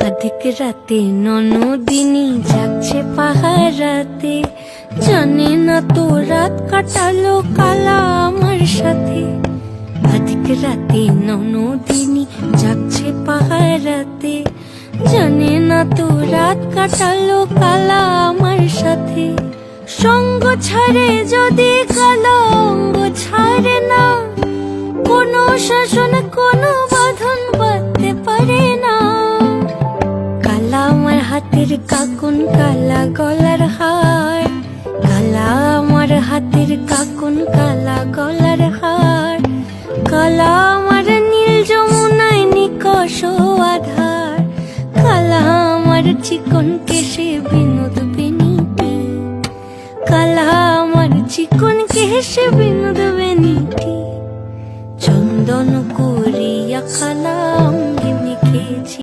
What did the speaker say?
অধিক রাতে ননদিনী যাচ্ছে পাহারাতে, জানে না তো রাত কাটালো কালা আমার সাথে। অধিক রাতে ননদিনী যাচ্ছে পাহারাতে, জানে না তো রাত কাটালো কালা আমার সাথে। সঙ্গ ছাড়ে যদি কালো অঙ্গ ছাড়ে না, কোনো শাসন কোনো বাঁধন বাঁধতে পারে না। কালা আমার হাতের কাকুন কালা গলার হার, কালা আমার হাতের কাকুন কালা গলার হার। কালা আমার নীল যমুনায় নিকষ আধার, কালা আমার চিকন কেশে বিনোদ বেনিটি। কালা আমার চিকন কেশে বিনোদ বেনিটি। চন্দন করিয়া কালাম